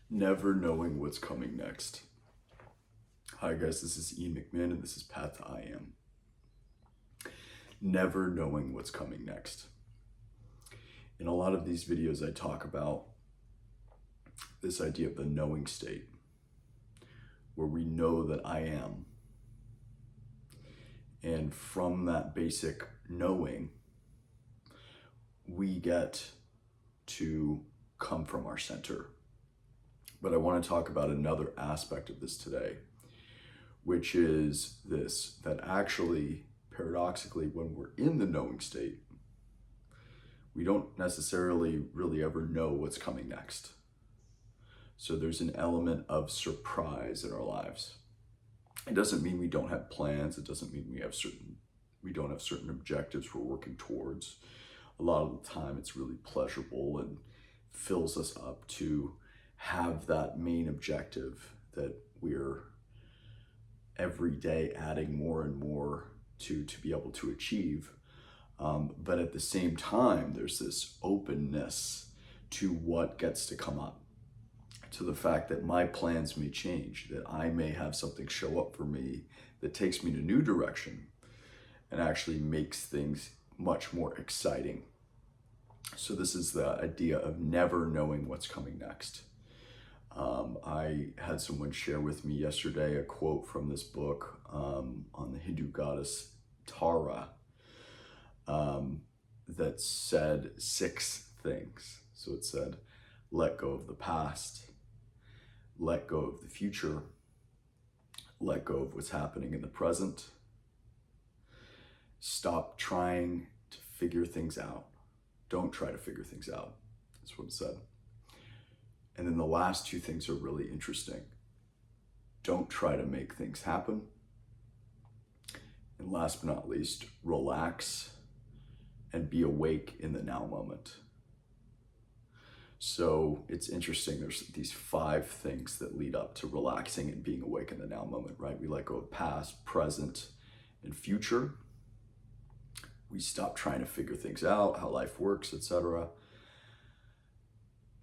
Never knowing what's coming next. Hi guys, this is Ian McMahon and this is Path to I Am. Never knowing what's coming next. In a lot of these videos I talk about this idea of the knowing state, where we know that I am. And from that basic knowing, we get to come from our center. But I want to talk about another aspect of this today, which is this, that actually, paradoxically, when we're in the knowing state, we don't necessarily really ever know what's coming next. So there's an element of surprise in our lives. It doesn't mean we don't have plans. It doesn't mean we don't have certain objectives we're working towards. A lot of the time it's really pleasurable and fills us up to have that main objective that we're every day adding more and more to be able to achieve. But at the same time, there's this openness to what gets to come up, to the fact that my plans may change, that I may have something show up for me that takes me in a new direction and actually makes things much more exciting. So this is the idea of never knowing what's coming next. I had someone share with me yesterday a quote from this book on the Hindu goddess Tara that said 6 things. So it said, let go of the past, let go of the future, let go of what's happening in the present, stop trying to figure things out. Don't try to figure things out. That's what it said. And then the last 2 things are really interesting. Don't try to make things happen. And last but not least, relax and be awake in the now moment. So it's interesting, there's these 5 things that lead up to relaxing and being awake in the now moment, right? We let go of past, present, and future. We stop trying to figure things out, how life works, etc.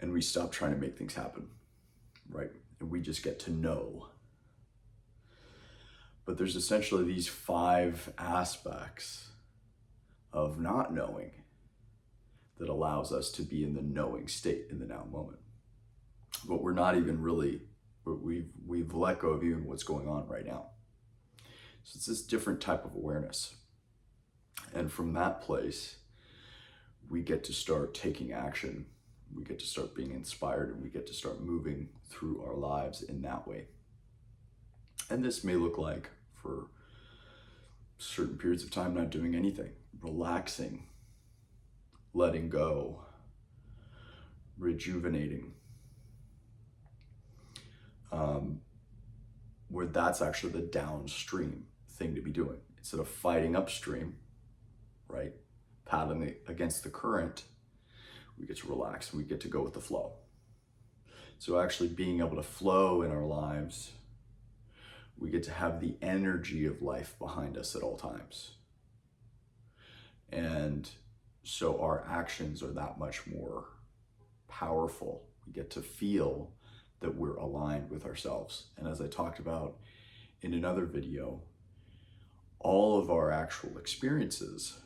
And we stop trying to make things happen, right? And we just get to know. But there's essentially these 5 aspects of not knowing that allows us to be in the knowing state in the now moment. But we're not even really, we've let go of even what's going on right now. So it's this different type of awareness. And from that place, we get to start taking action. We get to start being inspired, and we get to start moving through our lives in that way. And this may look like, for certain periods of time, not doing anything, relaxing, letting go, rejuvenating, where that's actually the downstream thing to be doing. Instead of fighting upstream, right, paddling against the current, we get to relax and we get to go with the flow. So actually being able to flow in our lives, we get to have the energy of life behind us at all times. And so our actions are that much more powerful. We get to feel that we're aligned with ourselves. And as I talked about in another video, all of our actual experiences,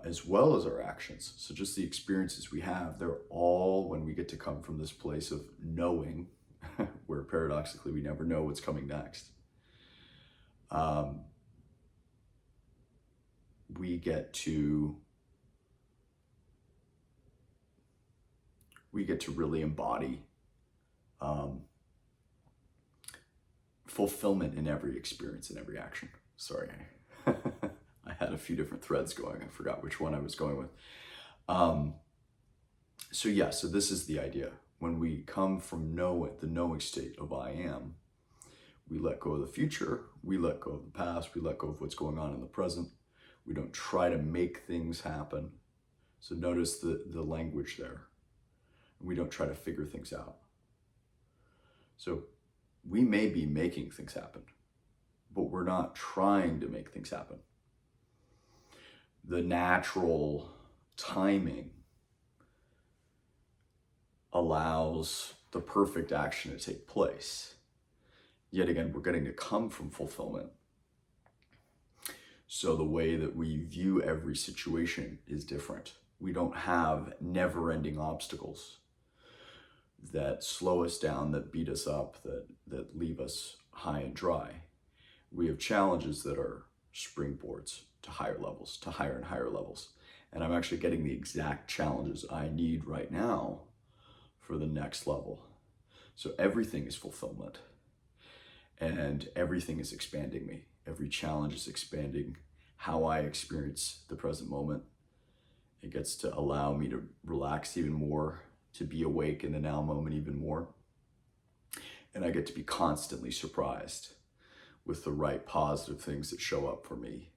as well as our actions, so just the experiences we have, they're all, when we get to come from this place of knowing, where paradoxically we never know what's coming next, we get to really embody fulfillment in every experience and every action. Sorry, I had a few different threads going. I forgot which one I was going with. So this is the idea. When we come from the knowing state of I am, we let go of the future, we let go of the past, we let go of what's going on in the present. We don't try to make things happen. So notice the language there. We don't try to figure things out. So we may be making things happen, but we're not trying to make things happen. The natural timing allows the perfect action to take place. Yet again, we're getting to come from fulfillment. So the way that we view every situation is different. We don't have never-ending obstacles that slow us down, that beat us up, that leave us high and dry. We have challenges that are springboards to higher levels, to higher and higher levels. And I'm actually getting the exact challenges I need right now for the next level. So everything is fulfillment, and everything is expanding me. Every challenge is expanding how I experience the present moment. It gets to allow me to relax even more, to be awake in the now moment even more. And I get to be constantly surprised with the right positive things that show up for me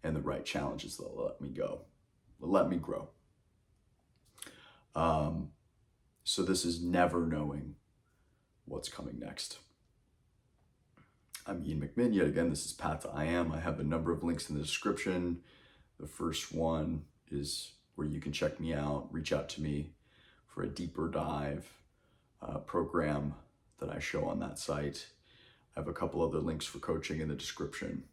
and the right challenges that let me go, let me grow. So this is never knowing what's coming next. I'm Ian McMinn. Yet again, this is Path to I Am. I have a number of links in the description. The first one is where you can check me out, reach out to me for a deeper dive program that I show on that site. I have a couple other links for coaching in the description.